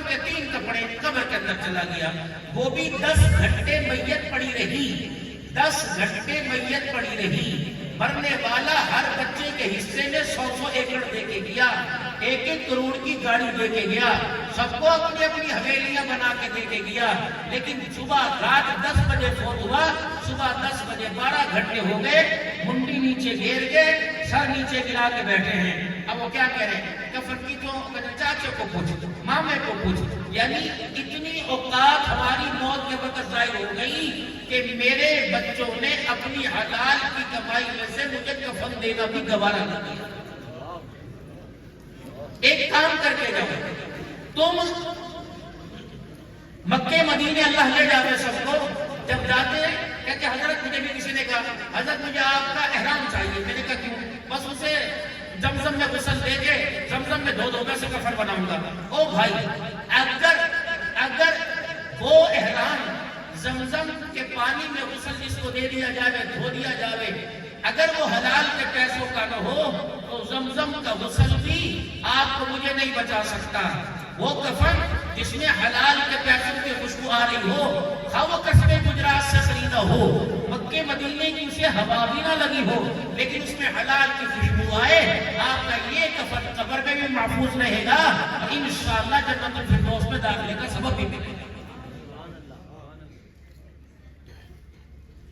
کفن کے 3 کپڑے قبر کے اندر چلا گیا. وہ بھی 10 گھنٹے میت پڑی رہی. 10 گھنٹے میت پڑی رہی. مرنے والا ہر بچے کے حصے میں 100 ایکڑ دے کے گیا. 1 کروڑ کی گاڑی دے کے گیا. سب کو اپنی اپنی حویلیاں بنا کے دے کے گیا. لیکن صبح رات 10 بجے فوت ہوا. صبح 10 بجے 12 گھنٹے ہو گئے. منڈی نیچے گھیر کے سر نیچے گرا کے بیٹھے ہیں. اب وہ کیا کہہ رہے ہیں؟ کفن کی تو چاچے کو پوچھ, مامے کو پوچھ. یعنی اتنی اوقات ہماری موت کے وقت ظاہر ہو گئی کہ میرے بچوں نے اپنی حلال کی کمائی میں سے مجھے کفن دینا بھی گوارا نہ کیا. ایک کام کر کے جاؤ, تم مکے مدینے اللہ لے جاوے سب کو. جب جاتے کہتے حضرت مجھے بھی کسی نے کہا حضرت مجھے آپ کا احرام چاہیے. میں نے کہا کیوں؟ بس اسے زمزم میں غسل دے کے زمزم میں دھو میں سے کفن بناؤں گا. او بھائی, اگر وہ احرام زمزم کے پانی میں غسل جس کو دے دیا جائے, دھو دیا جائے, اگر وہ حلال کے پیسوں کا نہ ہو تو زمزم کا غسل بھی آپ کو مجھے نہیں بچا سکتا. وہ کفن جس میں حلال کے پیسوں کی خوشبو آ رہی ہو, خواہ وہ قصب گجرات سے خریدا ہو, مکے مدینے کی اسے ہوا بھی نہ لگی ہو, لیکن اس میں حلال کی خوشبو آئے, آپ کا یہ کفن قبر میں بھی محفوظ رہے گا اور انشاءاللہ جنت الفردوس میں داخلے کا سبب بھی ملے گا.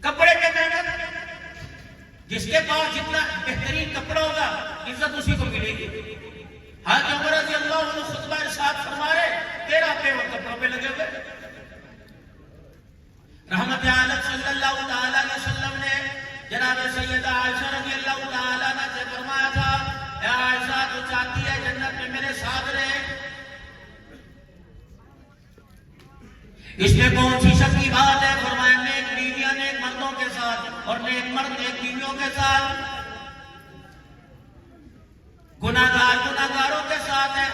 کپڑے پہ محنت, جس کے پاس جتنا بہترین کپڑا ہوگا عزت اسی کو ملے گی. حضرت عمر رضی اللہ عنہ خطبہ ارشاد فرما رہے, 13 پیور کپڑوں پہ لگے ہوئے. رحمت عالم صلی اللہ تعالی علیہ وسلم نے جناب سیدہ عائشہ رضی اللہ تعالی عنہ سے فرمایا تھا, اے عائشہ تو چاہتی ہے جنت میں میرے ساتھ رہے, اس میں کون سی شک کی بات ہے؟ فرمایا نیک بیویاں نیک مردوں کے ساتھ اور نیک مرد نیک بیویوں کے ساتھ, گناہگار گناہگاروں کے ساتھ ہے,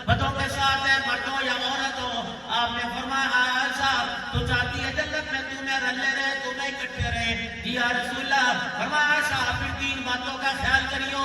بدوں کے ساتھ ہے, مردوں یا عورتوں. آپ نے فرمایا عائشہ تو چاہتی ہے جنت میں تمہیں رلے رہے, تمہیں اکٹھے رہے. جی یا رسول اللہ. فرمایا عائشہ پھر 3 باتوں کا خیال کریو.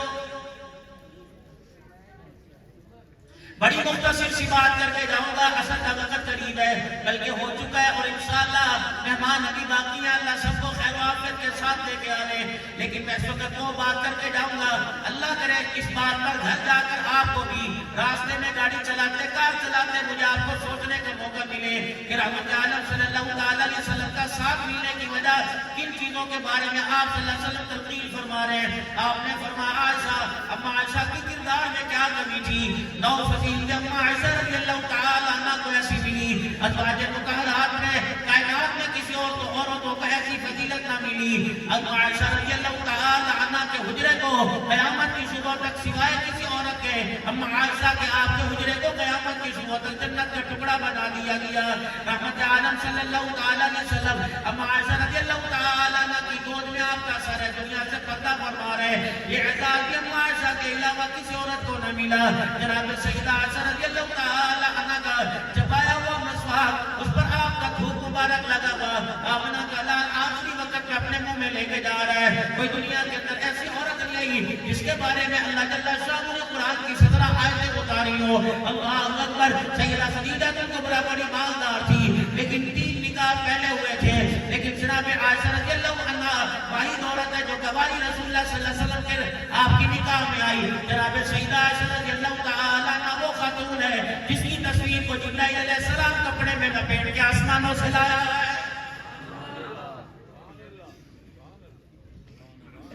بڑی مختصر سی بات کر کے جاؤں گا, اصل کا وقت قریب ہے بلکہ ہو چکا ہے, اور انشاءاللہ مہمان ابھی باقی ہیں, اللہ سب کو خیر و عافیت کے ساتھ لے کے آئے. لیکن میں اس وقت 2 بات کر کے جاؤں گا. اللہ کرے اس بات پر گھر جا کر آپ کو بھی راستے میں گاڑی چلاتے کار چلاتے مجھے آپ کو سوچنے کا موقع ملے کہ رحمت عالم صلی اللہ تعالی علیہ وسلم کا ساتھ ملنے کی وجہ کن چیزوں کے بارے میں آپ صلی اللہ علیہ وسلم تلقین فرما رہے ہیں. آپ نے فرمایا عائشہ, اما عائشہ کی کردار میں کیا کمی تھی؟ 9 فصیل جب عائشہ رضی اللہ تعالی عنہ کو ایسی ملی, ازواج مطہرات میں کائنات میں کسی عورتوں کو ایسی فضیلت نہ ملی. عائشہ رضی اللہ تعالی عنہ کے حجرے کو قیامت کی صبح تک سوائے کسی عورت کے, اما عائشہ کے آپ کے حجرے کو قیامت کی صبح تک جنت کا ٹکڑا بنا دیا گیا. رحمت عالم صلی اللہ تعالی علیہ وسلم اما عائشہ رضی اللہ تعالی عنہ کی گود میں آپ کا سر ہے, دنیا سے پردہ فرما رہے ہیں. یہ اعزاز بھی اما عائشہ کے علاوہ کسی عورت کو نہ ملا. جناب سیدہ عائشہ رضی اللہ تعالی عنہ کا چبایا ہوا مسواک, اس پر آپ کا تھوک مبارک لگا ہوا, آمنہ کا لال آخری وقت میں اپنے منہ میں لے کے جا رہا ہے. کوئی دنیا کے اندر ایسی عورت نہیں آئی جس کے بارے میں اللہ جل شانہ نے قرآن کی 17 آیتیں اتاری ہو. اللہ اکبر. سیدہ خدیجہ تو بڑا بڑی مالدار تھی لیکن 3 نکاح پہلے ہوئے تھے, لیکن جناب عائشہ رضی اللہ عنہ واحد عورت ہے جو گواہی رسول اللہ صلی اللہ علیہ وسلم کے آپ کی نکاح میں آئی. جناب سیدہ عائشہ رضی اللہ تعالی عنہ وہ خاتون ہے جس کی تصویر کو جبرائیل علیہ السلام کپڑے میں لپیٹ کے آسمانوں سے لایا ہے.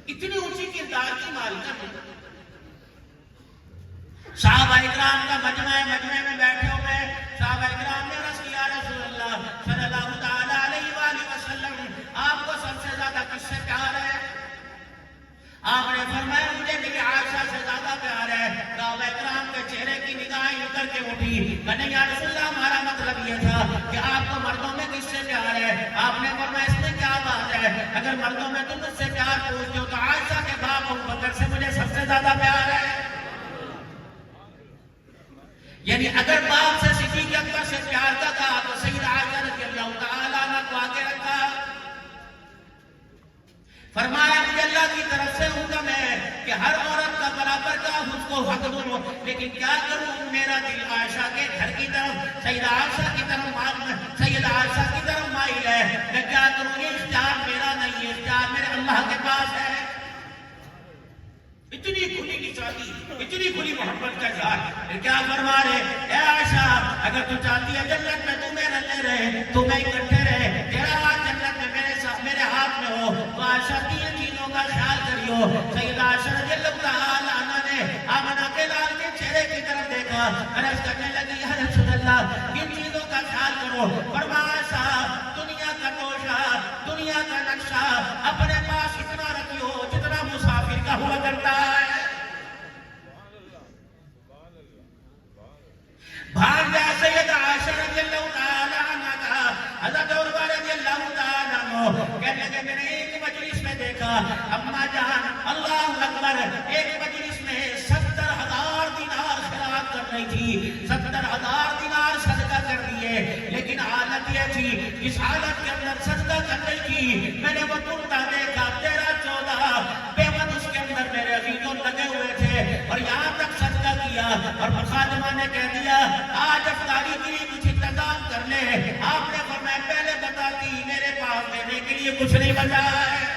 اتنی اونچی کردار کی مالکہ ہے. صحابہ اکرام کا مجمع میں بیٹھے ہوئے صحابہ اکرام نے عرض کیا رسول اللہ صلی اللہ تعالی علیہ وآلہ وسلم, آپ کو سب سے زیادہ کس سے پیار ہے؟ آپ نے فرمایا مجھے میری عائشہ سے زیادہ پیار ہے. صحابہ اکرام کے چہرے کی نگاہیں اتر کے اٹھی. کہنے یا رسول اللہ ہمارا مطلب یہ تھا کہ آپ کو مردوں میں کس سے پیار ہے؟ آپ نے فرمایا اس میں کیا بات ہے, اگر مردوں میں تم مجھ سے پیار پوچھتے ہو تو عائشہ کے باپ ابو بکر سے مجھے سب سے زیادہ پیار ہے. یعنی اگر باپ سے صدیق اکبر سے پیار کا کہا تو سیدہ عائشہ رضی اللہ تعالی عنہ کو آگے رکھا. فرمایا مجھے اللہ کی طرف سے حکم ہے کہ ہر عورت کا برابر کا اس کو حق دوں, لیکن کیا کروں میرا دل عائشہ کے گھر سیدہ عائشہ کی طرف مائل ہے، میں کیا کروں؟ یہ اختیار میرا نہیں ہے، اختیار میرے اللہ کے پاس ہے۔ اتنی کھلی نشانی، اتنی کھلی محبت کا اظہار۔ پھر کیا فرما رہے؟ اے عائشہ اگر تو چاہتی ہے جنت میں تمہیں رلے رہے، تمہیں اکٹھے رہے، تیرا ہاتھ جنت میں میرے ہاتھ میں ہو، تو عائشہ تین چیزوں کا خیال کریو۔ سیدہ عائشہ رضی اللہ تعالی عنہا نے آمنہ کے لال کے چہرے کی طرف دیکھا، عرض کرنے لگی یا رسول اللہ کن چیزوں کا خیال کرو؟ فرمایا عائشہ دنیا کا توشہ، دنیا کا نقشہ اپنے پاس اتنا رکھیو جتنا مسافر کا ہوا کرتا ہے۔ بھاگ جا سیدہ عائشہ رضی اللہ تعالی عنہ کا، حضرت عروہ رضی اللہ تعالی عنہ کہنے لگے میں نے ایک مجلس میں دیکھا اما جان اللہ اکبر، ایک مجلس میں 70,000 دینار خیرات کر رہی تھی، 70,000 دینار صدقہ کر دیے، لیکن حالت یہ تھی اس حالت کے اندر صدقہ کر رہی تھی میں نے وہ کرتا دیکھا 13-14 بیمن اس کے اندر میرے عزیزوں لگے ہوئے تھے، اور یہاں تک صدقہ کیا اور خادمہ نے کہہ دیا آج افطاری کے لیے کچھ انتظام کر لے۔ آپ نے فرمایا پہلے بتاتی میرے پاس دینے کے لیے کچھ نہیں بچا ہے۔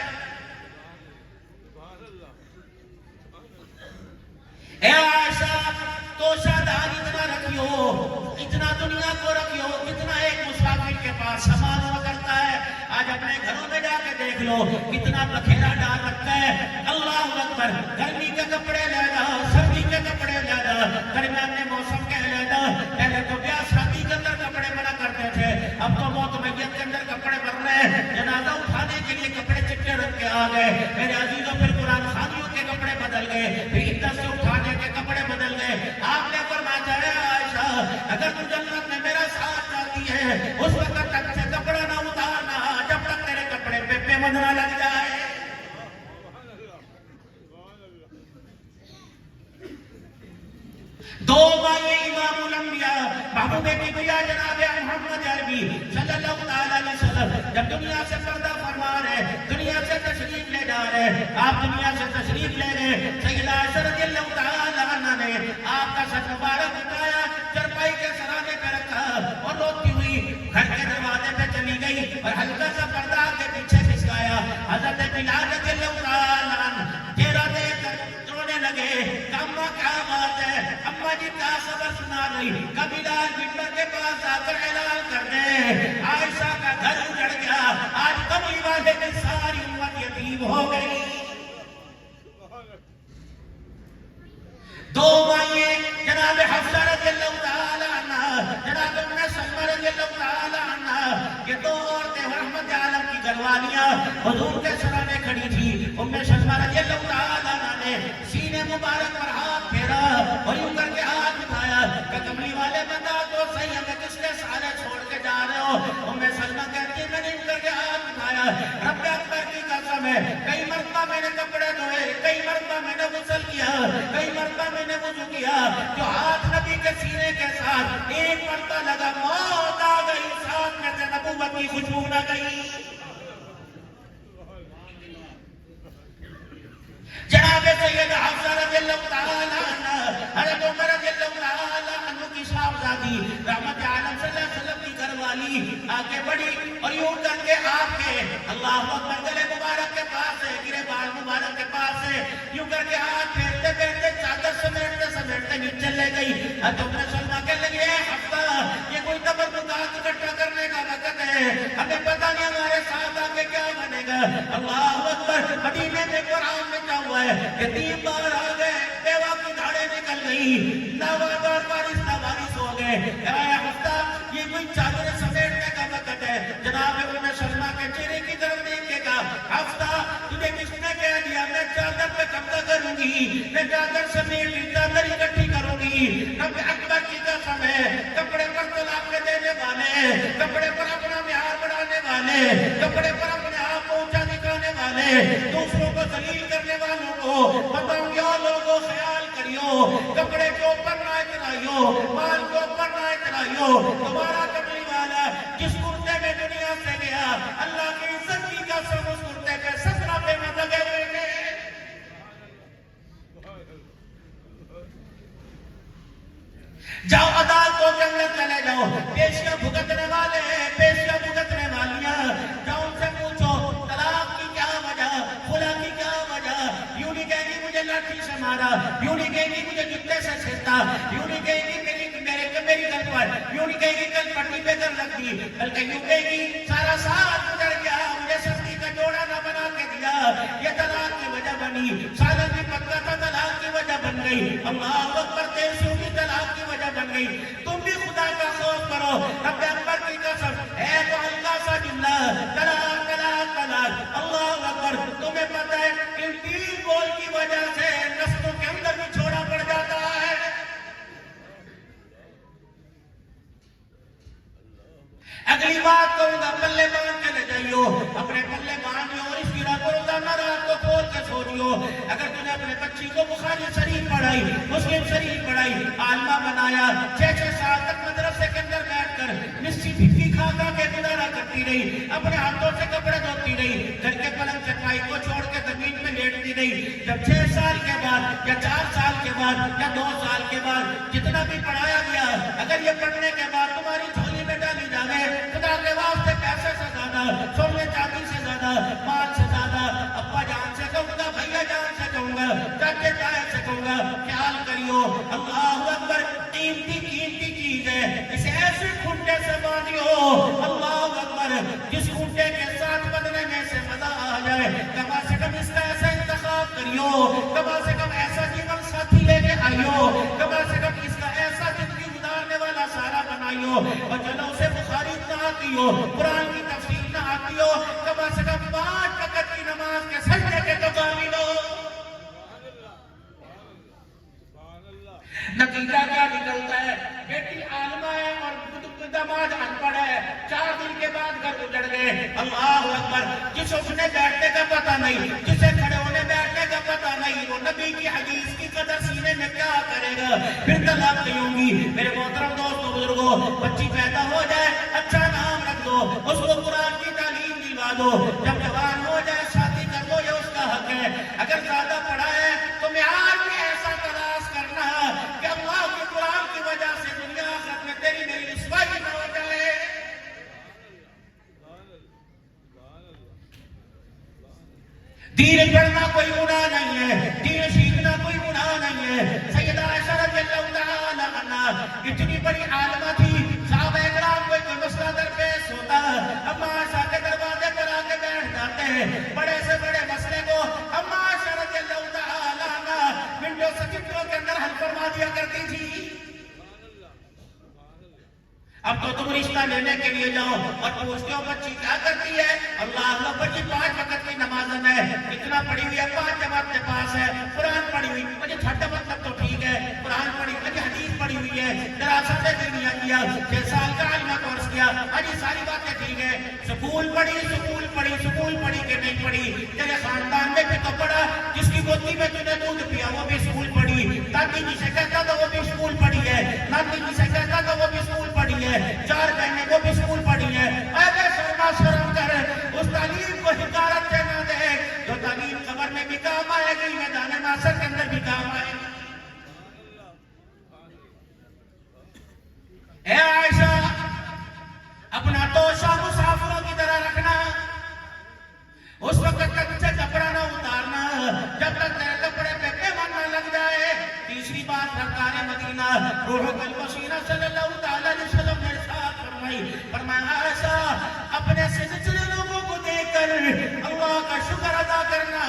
اے عائشہ توشہ دار اتنا رکھیو، اتنا دنیا کو رکھیو جتنا ایک مسافر کے پاس سامان ہوا کرتا ہے۔ آج اپنے گھروں میں جا کے دیکھ لو کتنا بکھیرا ڈال رکھا ہے۔ اللہ اکبر، گرمی کے کپڑے لے جاؤ، سردی کے کپڑے لے جاؤ، درمیان میں موسم کے لے جاؤ۔ پہلے تو بیاہ شادی کے اندر کپڑے بنا کرتے تھے، اب تو موت میت کے اندر کپڑے بن رہے ہیں، جنازہ اٹھانے کے لیے کپڑے چٹے رکھ کے آ گئے۔ میرے عزیزوں پھر قرآن خوانیوں کے کپڑے بدل گئے، پھر عدت سے اٹھانے کے کپڑے بدل گئے۔ آپ نے فرمایا ہے عائشہ اگر تو جنت میں میرا ساتھ چاہتی ہے اس وقت تک سے کپڑا نہ اتارنا جب تک تیرے کپڑے پہ پیمند نہ لگ جائے۔ دو مائیں امام الانبیاء محبوب کبریا جناب محمد عربی صلی اللہ علیہ وسلم جب دنیا سے پردہ فرما رہے، دنیا سے تشریف لے جا رہے، آپ دنیا سے تشریف لے گئے، سیدہ عائشہ رضی اللہ تعالی عنہا نے آپ کا سر مبارک اٹھایا، چرپائی کے سرانے پہ رکھا اور روتی ہوئی گھر کے دروازے پہ چلی گئی اور ہلکا سا پردہ کے پیچھے کھسکایا۔ حضرت بلال رضی اللہ تعالی عنہ چہرہ دیکھ کر رونے لگے، اماں کیا بات ہے، اماں جی کا خبر سنا رہی، بلال ممبر کے پاس آ کر اعلان کر دے عائشہ کا گھر اجڑ گیا، آج کملی والے کی ساری امت یتیم ہو گئی۔ دو مائیں جناب حفصہ رضی اللہ تعالی عنہ، جناب ام سلمہ رضی اللہ تعالی عنہ، یہ دو عورتیں رحمت عالم کی گھر والیاں حضور کے سرانے کھڑی تھی۔ ام سلمہ رضی اللہ تعالی عنہ نے سینے مبارک پر ہاتھ پھیرا اور یوں کر کے ہاتھ اٹھایا کہ کملی والے بتا تو صحیح ہمیں کس کے سارے چھوڑ کے جا رہے ہو؟ ام سلمہ کہتی ہے میں نے یوں کر کے ہاتھ اٹھایا، رب اکبر کی قسم ہے کئی مرتبہ میں نے کپڑے دھوئے، کئی مرتبہ میں نے غسل کیا، کئی مرتبہ میں نے وضو کیا، جو ہاتھ نبی کے سینے کے ساتھ ایک مرتبہ لگا موت آ گئی، ساتھ میں سے نبوت کی خوشبو نہ گئی۔ جناب سید حفصہ رضی اللہ تعالی عنہ، حضرت عمر رضی اللہ تعالی عنہ کی صاحبزادی رحمت عالم صلی اللہ علیہ وسلم کی گھر والی آگے بڑھی اور یوں کر کے آپ کے اللہ اکبر گلے مبارک کے پاس ہے، گرے بال مبارک کے پاس ہے، یوں کر کے ہاتھ پھیرتے پھیرتے چادر سمیٹتے سمیٹتے نیچے لے گئی۔ حضرت عمر سلمہ کہنے لگی اے حفصہ یہ کوئی تبرکات اکٹھا کرنے کا وقت ہے، ہمیں پتہ نہیں ہمارے ساتھ آگے کیا بنے گا۔ اللہ اکبر، مدینے میں قرآن میں کیا ہوا ہے کہ 3 بار آ گئے، بیوہ کی دھاڑیں نکل گئی، نوادار بارش نوارش ہو گئے۔ اے حفصہ یہ کوئی چادر سمیٹنے کا وقت ہے۔ جناب ام سلمہ کے چہرے کی طرف دیکھ کے کہا حفصہ تجھے کس نے کہہ دیا میں چادر پہ قبضہ کروں گی، میں چادر سمیٹ چادر اکٹھی کروں گی؟ رب اکبر کی قسم ہے کپڑے پر طلاق کے دینے والے، کپڑے پر اپنا معیار بڑھانے والے، کپڑے پر اپنے آپ کو اونچا دکھانے والے، دوسروں کو ذلیل کرنے والوں کو بتاؤں یا لوگوں خیال کریو کپڑے کے اوپر نہ اترائیو، مال کے اوپر نہ اترائیو۔ تمہارا کملی والا جس کرتے میں دنیا سے گیا اللہ کی عزت کی قسم اس کرتے پہ 17 پیمند لگے ہوئے تھے۔ جاؤ عدالتوں کے اندر چلے جاؤ، سکتی، بلکہ یوں کہے گی سارا سال گزر گیا، مجھے سستی کا جوڑا نہ بنا کے دیا، یہ طلاق کی وجہ بنی، سالہ بھی پکا تھا طلاق کی وجہ بن گئی، اللہ اکبر تیسوں کی طلاق کی وجہ بن گئی۔ تم بھی خدا کا خوف کرو، رب اکبر کی قسم ہے تو ہلکا سا جملہ طلاق طلاق طلاق، اللہ اکبر تمہیں پتہ ہے ان 3 بول کی وجہ سے نسلوں کے اندر بھی چھوڑا پڑ جاتا ہے۔ اگلی بات کہوں گا، پلے باندھ کے لے جائیو، اپنے پلے باندھو اور اس کی رات کو روزانہ رات کو کھول کے سوچیو۔ اگر تم نے اپنے بچی کو بخاری شریف پڑھائی، مسلم شریف پڑھائی، عالمہ بنایا، 6 سال تک مدرسے کے اندر بیٹھ کر مسی پھکی کھا کھا کے گزارا کرتی رہی، اپنے ہاتھوں سے کپڑے دھوتی رہی، گھر کے پلنگ چٹائی کو چھوڑ کے زمین میں لیٹتی رہی، جب 6 سال کے بعد یا 4 سال کے بعد یا 2 سال کے بعد جتنا بھی پڑھایا گیا، اگر یہ پڑھنے کے بعد تمہاری جھولی میں ڈالی جاوے، خدا کے واسطے پیسے سے زیادہ، سونے چاندی سے زیادہ، مال سے زیادہ، ابا جان سے کہوں گا، بھیا جان سے کہوں گا، چاچے تائے سے کہوں گا، خیال کریو، اللہ اکبر قیمتی چیز ہے، اسے ایسے کھنٹے سے باندھیو، اللہ اکبر جس کھنٹے کے ساتھ بدنے میں سے مزہ آ جائے، کم سے کم اس کا ایسا انتخاب کریو، کم سے کم ایسا جیون ساتھی لے کے آئیو، کم سے کم اس کا ایسا زندگی گزارنے والا سارا بنائیو، اور چلو اسے بخاری نہ آتی ہو، قرآن کی تفسیر نہ آتی ہو، کم سے کم 5 وقت کی نماز کے سجدے کے تو قابل ہو۔ نتیجہ کیا نکلتا ہے؟ بیٹی عالمہ ہے اور داماد ان پڑھ ہے، 4 دن کے بعد گھر اجڑ گئے، اللہ اکبر جس اٹھنے بیٹھنے کا پتہ نہیں، جسے کھڑے ہونے بیٹھنے کا پتہ نہیں، وہ نبی کی حدیث کی قدر سینے میں کیا کرے گا؟ پھر طلاق نہیں ہوں گی۔ میرے محترم دوستو بزرگوں، بچی پیدا ہو جائے اچھا نام رکھ دو، اس کو قرآن کی تعلیم دلوا دو، جب جوان ہو جائے شادی کر دو، یہ اس کا حق ہے۔ اگر زیادہ پڑھا ہے تو معیار بھی ایسا تلاش کرنا کہ اللہ کے قرآن کی وجہ سے دنیا آخرت میں تیری میری رسوائی نہ ہو جائے۔ دین پڑھنا کوئی گناہ نہیں ہے، دین سیکھنا کوئی گناہ نہیں ہے۔ سیدہ عائشہ رضی اللہ تعالی عنہا اتنی بڑی عالمہ تھی، صحابہ کرام کو کوئی مسئلہ درپیش ہوتا، اما عائشہ کے دروازے پر آ کے بیٹھ جاتے ہیں، بڑے سے بڑے مسئلے کو اما عائشہ رضی اللہ تعالی عنہا ونڈو سکتوں کے اندر حل فرما دیا کرتی تھی۔ اب تو تم رشتہ لینے کے لیے جاؤ اور پوچھتے ہو بچی کیا کرتی ہے؟ اللہ بچی 5 وقت کی نماز ہے، اتنا پڑھی ہوئی ہے، 5 جماعت کے پاس ہے، قرآن پڑھی ہوئی، مجھے چھٹا مطلب تو ٹھیک ہے، قرآن پڑھی ہوئی، حدیث پڑھی ہوئی ہے، دراصل دنیا کیا، 6 سال کا عالمہ کورس کیا، یہ ساری باتیں ٹھیک ہے، سکول پڑھی کہ نہیں پڑھی، تیرے خاندان میں بھی تو پڑھا، جس کی گودی میں تُو نے دودھ پیا وہ بھی اسکول پڑھی، دادی جی سے کہتا تھا وہ بھی اسکول پڑھی ہے، نانی جی سے کہتا تھا وہ بھی اسکول پڑھی ہے، 4 بہنیں وہ بھی اسکول پڑھی ہے۔ اے بے شرم کر، اس تعلیم کو حقارت سے نہ دے، جو تعلیم قبر میں بھی کام آئے گی، میدان محشر کے اندر بھی کام آئے گی۔ اے عائشہ اپنا توشہ مسافروں کی طرح رکھنا، اس وقت تک اسے کپڑا نہ اتارنا جب تک تیرے کپڑے پہ پیمانہ لگ جائے۔ تیسری بات سرکار مدینہ روح البشیر صلی اللہ تعالی علیہ وسلم نے ارشاد فرمایا عائشہ اپنے سے نچلے لوگوں کو دیکھ کر اللہ کا شکر ادا کرنا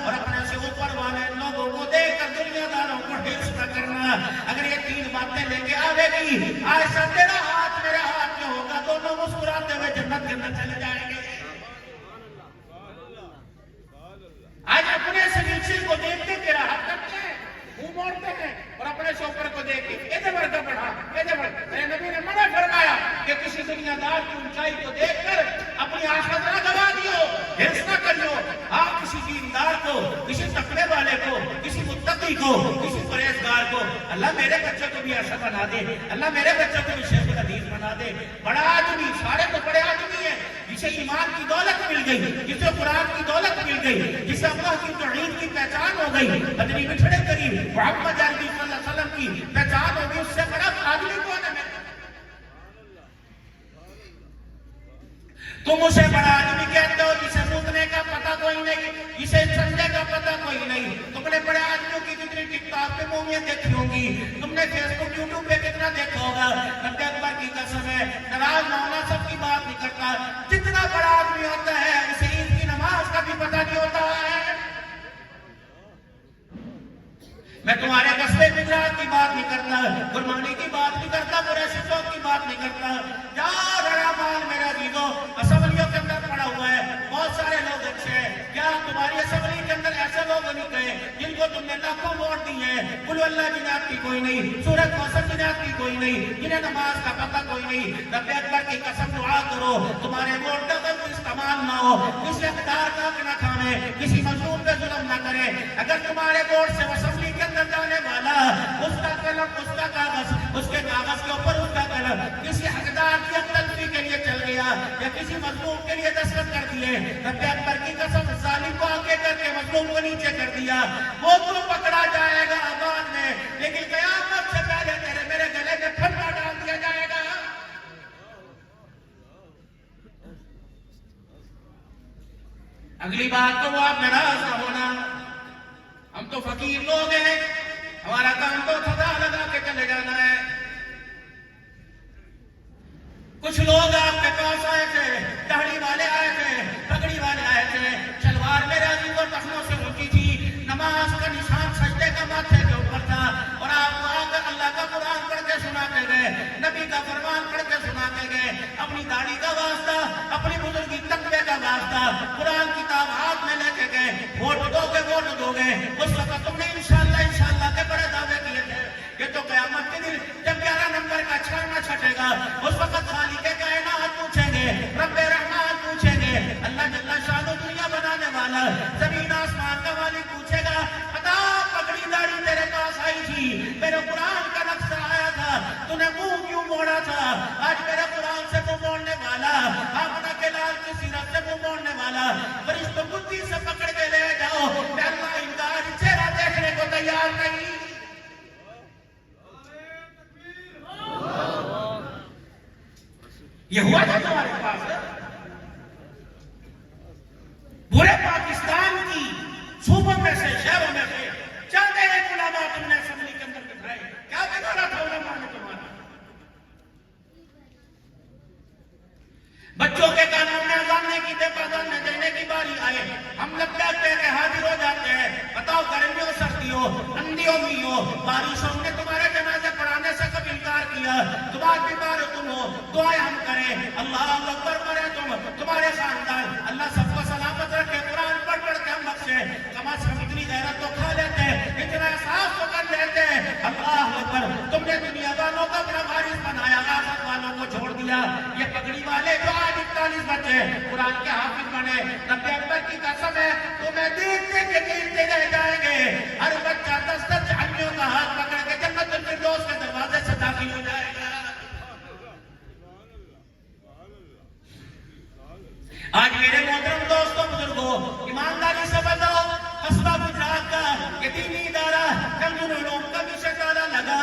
اور اپنے سے اوپر والے لوگوں کو دیکھ کر دنیا داروں کو حفظ نہ کرنا۔ اگر یہ 3 باتیں لے کے آوے گی عائشہ، تیرا ہاتھ میرے ہاتھ میں ہوگا، دونوں مسکراتے ہوئے جنت کے اندر چلے جائیں گے۔ آج اپنے سے نیچے کو دیکھ کے تیرا حق کرتے ہیں، منہ موڑتے ہیں، اور اپنے سے اوپر کو دیکھ کے ادھر کا بڑھا میرے نبی نے منع فرمایا کہ کسی دنیا دار کی اونچائی کو دیکھ کر اپنی آخرت نہ گوا دیو، حرص نہ کریو۔ آپ کسی دیندار کو، کسی تقوی والے کو، کسی متقی کو، کسی پرہیزگار کو اللہ میرے بچے کو بھی ایسا بنا دے، اللہ میرے بچے کو بھی شیخ الحدیث بنا دے۔ بڑا آدمی، سارے تو بڑے آدمی ہیں، جسے ایمان کی دولت مل گئی، جسے قرآن کی دولت مل گئی، جسے اللہ کی توحید کی پہچان ہو گئی، بدنی بچھڑے قریب محمد عربی صلی اللہ علیہ وسلم کی پہچان ہوگی، اس سے بڑا آدمی کون ہے؟ تم اسے بڑا آدمی کہتے ہو جسے مودنے کا پتہ کوئی نہیں، جسے سمجھے کا پتہ کوئی نہیں۔ تم نے بڑے آدمیوں کی کتنی ٹک ٹاک پہ موویاں دیکھی ہوں گی، تم نے فیس بک یوٹیوب پہ کتنا دیکھا ہوگا۔ رب اکبر کی قسم ہے، ناراض نہ ہونا، سب میں تمہارے قصبے گجرات کی بات نہیں کرتا، قربانی کی بات نہیں کرتا، قریش چوک کی بات نہیں کرتا۔ جہاں رڑا مال میرا عزیزو اسمبلیوں کے اندر پڑا ہوا ہے، بہت سارے لوگ اچھے ہیں، کیا تمہاری اسمبلی کے اندر ایسے لوگ نہیں گئے جن کو تم نے لاکھوں ووٹ دی ہیں، قل اللہ جنات کی کوئی نہیں، سورۃ کوثر جنات کی کوئی نہیں، جنہیں نماز کا پتہ کوئی نہیں؟ رب اکبر کی قسم دعا کرو تمہارے ووٹ کا کوئی استعمال نہ ہو، کسی اقدار کا نہ کھاوے، کسی مظلوم پہ ظلم نہ کرے۔ اگر تمہارے ووٹ سے اسمبلی کے اندر جانے والا اس کا قلم، اس کا کاغذ، اس کے کاغذ کے اوپر اس کا قلم کسی حقدار کی تلفی کے لیے چل گیا یا کسی مظلوم کے لیے دستخط کر دیے، رب اکبر کی قسم ظالم کو آگے کر کے مظلوم کو نیچے کر دیا، وہ تو پکڑا جائے گا آباد میں، لیکن قیامت سے پہلے تیرے میرے گلے میں پھندا ڈال دیا جائے گا۔ اگلی بات تو وہ آپ ناراض نہ ہونا، ہم تو فقیر لوگ ہیں، ہمارا کام تو تھدا لگا کے چلے جانا ہے۔ کچھ لوگ آپ کے پاس آئے تھے، داڑھی والے آئے تھے، پگڑی والے آئے تھے، شلوار میرے عزیز اور ٹخنوں سے ہوتی تھی، نماز کا نشان سجدے کا ماتھے کے اوپر تھا، اور آپ کو آ کر اللہ کا قرآن پڑھ کے سناتے گئے، نبی کا فرمان پڑھ کے سناتے گئے، اپنی داڑھی کا واسطہ، اپنی بزرگی تقوی کا واسطہ، قرآن کتاب ہاتھ میں لے کے گئے، ووٹ دو گے، ووٹ دو گے۔ اس وقت تم نے انشاءاللہ کے بڑے دعوے کیے تھے، یہ تو قیامت کے دن جب 11 نمبر کا چھڑنا چھٹے گا، اس وقت خالق کائنات پوچھیں گے، رب رحمان پوچھیں گے، اللہ جل شانہ دنیا بنانے والا، زمین آسمان کا مالک پوچھے گا، بتا پگڑی داڑھی تیرے پاس آئی تھی، میرے قرآن کا نقشہ آیا تھا، تو نے منہ کیوں موڑا تھا؟ آج میرے قرآن سے منہ موڑنے والا، آمنہ کے لال کی سیرت سے منہ موڑنے والا، فرشتوں بدھی سے پکڑ کے لے جاؤ، میں اللہ ان کا آج چہرہ دیکھنے کو تیار نہیں۔ یہ ہوا تھا تمہارے پاس، پورے پاکستان کی صوبوں میں سے، شہروں میں سے چند ایک علماء تم نے اسمبلی کے اندر بٹھائے، کیا بگاڑا تھا علماء نے تمہارا؟ بچوں کے کانوں میں اذان کی اذان دینے کی باری آئے، ہم لگ جاتے ہیں کہ حاضر ہو جاتے ہیں، بتاؤ گرمی ہو سردی ہو، اندھی ہو می ہو، بارشوں نے تمہارے جنازے پڑھانے سے کب انکار کیا؟ تمہارے بیمار تم ہو، دعائیں ہم کریں، اللہ اکبر کریں، تمہارے خاندان اللہ سب کو سلامت رکھے، قرآن پڑھ پڑھ کے ہم بخشے، کم از کم اتنی غیرت تو کھا لیتے ہیں، اتنا احساس تو کر لیتے ہیں، اللہ اکبر۔ تم نے دنیا والوں کو اپنا وارث بنایا، آخرت والوں کو چھوڑ دیا۔ یہ پگڑی والے جو آج 41 بچے قرآن کے حافظ بنے، رب اکبر کی قسم ہے تمہیں دیکھتے کے دیکھتے رہ جائیں گے، ہر بچہ 10 جہنمیوں کا ہاتھ پکڑ کے جنت الفردوس کے دروازے سے داخل ہو جائے گا۔ آج میرے محترم دوستوں، بزرگوں، ایمانداری سے بتاؤ، قصبہ گجرات کا یہ دینی ادارہ کنز العلوم کا بھی تالا لگا،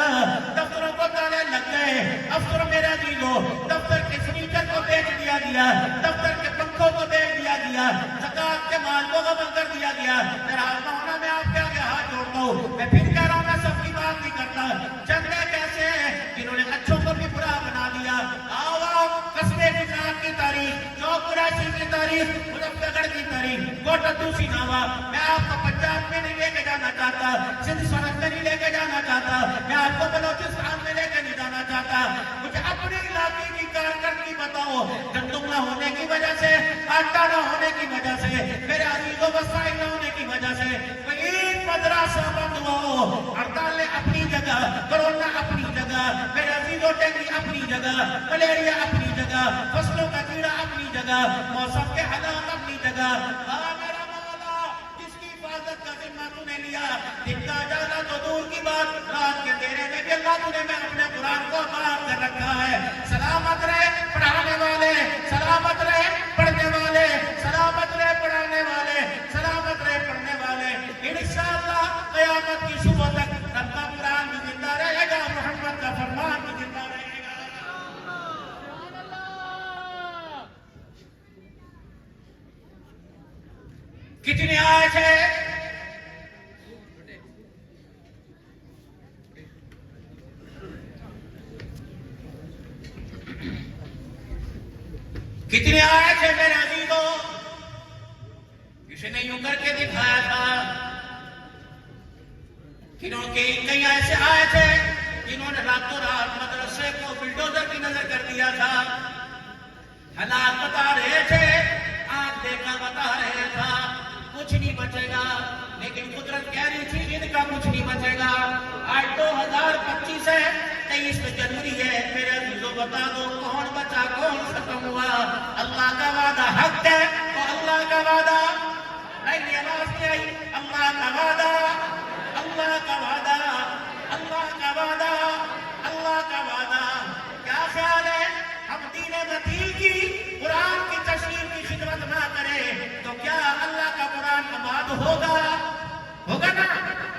دفتروں کو تالے لگ گئے، افسر میرے عزیزو دفتر کے فرنیچر کو بیچ دیا گیا، دفتر کے پنکھوں کو بیچ دیا گیا، زکوٰۃ کے مال کو غبن کر دیا گیا۔ میرا مولانا میں آپ کے آگے ہاتھ جوڑتا ہوں، میں پھر کہہ رہا ہوں، میں سب کی بات نہیں کرتا، چند ایک ایسے ہیں جنہوں نے اچھوں کو بھی برا بنا دیا۔ آؤ قصبے گجرات کی تاریخ، چوک قریشی کی تاریخ، مظفر گڑھ کی تاریخ، کوٹہ دوسی نامہ، میں آپ کو پنجاب میں نہیں لے کے جانا چاہتا، سندھ سرحد میں نہیں لے کے جانا چاہتا، میں آپ کو بلوچستان میں لے کے نہیں جانا چاہتا، مجھے اپنے علاقے کی کارکردگی بتاؤ۔ گندم نہ ہونے کی وجہ سے، آٹا نہ ہونے کی وجہ سے، میرے عزیزوں وسائل نہ ہونے کی وجہ سے کوئی مدرسہ بند ہو، ہڑتالیں اپنی جگہ، کورونا اپنی جگہ، میرے عزیزوں ڈینگی اپنی جگہ، ملیریا اپنی جگہ، فصلوں کا کیڑا اپنی جگہ، موسم کے حالات اپنی جگہ۔ میرا مولا جس کی حفاظت کا ذمہ تو نے لیا، دن کا جانا تو دور کی بات، رات کے دیرے میں بھی اللہ تو نے میں اپنے قرآن کو باہر کر رکھا ہے۔ سلامت رہے پڑھانے والے، سلامت رہے پڑھنے والے، سلامت رہے پڑھانے والے، سلامت رہے پڑھنے والے۔ انشاءاللہ قیامت کی صبح تک رب کا قرآن بھی زندہ رہے گا، محمد کا فرمان بھی زندہ رہے گا۔ کتنے آئے تھے؟ کتنے آئے تھے میرے عزیزوں؟ کسی نے یوں کر کے دکھایا تھا، کئی ایسے آئے تھے جنہوں نے راتوں رات مدرسے کو بلڈوزر کی نظر کر دیا تھا، حالات بتا رہے تھے، آنکھ دیکھا بتا رہے تھا کچھ نہیں بچے گا، لیکن قدرت کہہ رہی تھی ان کا کچھ نہیں بچے گا۔ آج 2025 ہے، 23 جنوری ہے، میرے عزیزو بتا دو کون بچا کون ختم ہوا؟ اللہ کا وعدہ حق ہے اور اللہ کا وعدہ نہیں، آواز نہیں آئی، اللہ کا وعدہ، اللہ کا وعدہ، اللہ کا وعدہ، اللہ کا وعدہ۔ کیا خیال ہے ہم دین متین کی قرآن کی تشریح کی خدمت نہ کریں تو کیا اللہ کا قرآن آباد ہوگا؟ ہوگا نا؟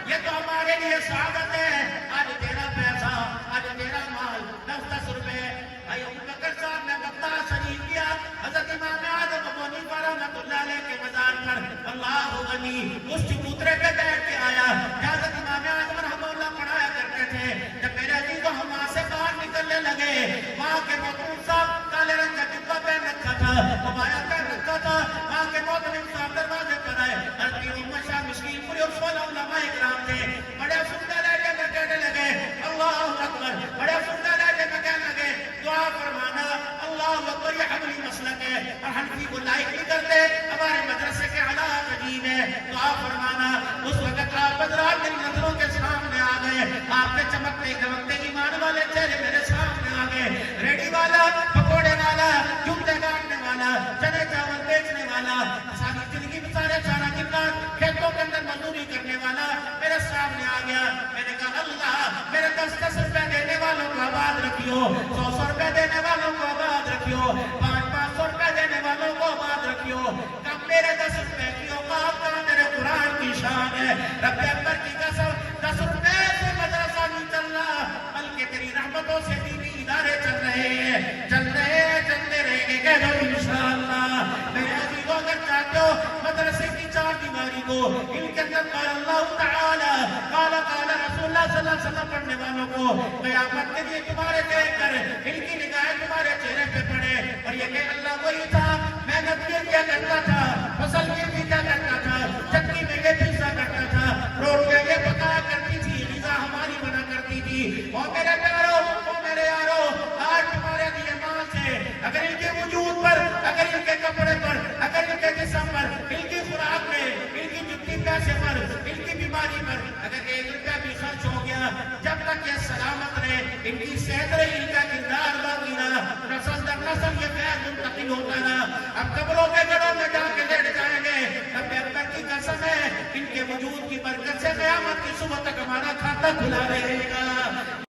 یہ تو ہمارے لیے سعادت ہے۔ آج تیرا پیسہ، آج تیرا مال 10 روپے بھائی ابو بکر صاحب نے مکہ شریف کیا، حضرت امام اعظم ابو حنیفہ رحمۃ اللہ علیہ کے مزار پر اللہ غنی اس چبوترے پہ بیٹھ کے آیا۔ حضرت امام اعظم رحمہ اللہ پڑھایا کرتے تھے، جب میرے عزیزو ہم وہاں سے باہر نکلنے لگے، وہاں کے محترم صاحب کالے رنگ کا جبہ پہن رکھا تھا، عبایا پہن رکھا تھا، وہاں کے محترم صاحب دروازے پر آئے، حضرت محمد شاہ مشکین پوری اور 16 علماء اکرام تھے، بڑے سندر لہجے میں کہنے لگے اللہ اکبر، بڑے سندر لہجے میں کہنے لگے دعا فرمانا، اللہ اکبر یہ حنفی مسلک ہے اور حنفی کو لائق نہیں کرتے، ہمارے مدرسے کے حالات عجیب ہے، دعا فرمانا۔ اس وقت آپ حضرات میری نظروں کے سامنے آ گئے، آپ کے چمکتے دمکتے ایمان والے چہرے میرے سامنے آ گئے، ریڈی والا، پکوڑے والا، جوتے کاٹنے والا، چنے چاول بیچنے والا، ساری زندگی میں سارے سارا کتنا کھیتوں کے اندر مزدوری کرنے والا میرے سامنے آ گیا۔ میں نے کہا اللہ میرے 10 روپے دینے والوں کو آباد رکھیو، 100 روپے دینے والوں کو آباد رکھیو، 500 روپے دینے والوں کو آباد رکھیو۔ کب میرے 10 روپے کی اوقات کا میرے قرآن کی شان ہے، رب اکبر کی قسم 10 روپے سے مدرسہ نہیں چل رہا بلکہ تیری رحمتوں سے دینی ادارے چل رہے ہیں، چلتے رہیں گے، کہہ دو انشاءاللہ۔ میرے عزیزو اگر چاہتے ہو مدرسے کی 4 دیواری کو ان کے اندر قال اللہ تعالی قال رسول اللہ صلی اللہ علیہ وسلم پڑھنے والوں کو قیامت کے لیے تمہارے دیکھ کر ان کی نگاہیں تمہارے چہرے پہ پڑے اور یہ کہ اللہ وہی تھا، محنت یہ کیا کرتا تھا، فصل یہ بھی کیا کرتا تھا، چکی میں یہ پیسا کرتا تھا، روٹیاں یہ پکایا کرتی تھی، غذا ہماری بنا کرتی تھی۔ اور میرے پیاروں، اور میرے یاروں، آج تمہارے لیے ماں سے اگر ان کے وجود پر، اگر ان کے کپڑے پر، اگر ان کے جسم پر، ان کی خوراک میں، ان کی جتنی پیسے پر، ان کی بیماری پر اگر 1 روپیہ بھی خرچ ہو گیا، جب تک یہ سلامت رہے، ان کی صحت رہی، ان کا کردار باقی رہا، نسل در نسل یہ خیر منتقل ہوتا رہا۔ اب قبروں کے گڑھوں میں جا کے لیٹ جائیں گے، رب اکبر کی قسم ہے ان کے وجود کی برکت سے قیامت کی صبح تک ہمارا کھاتا کھلا رہے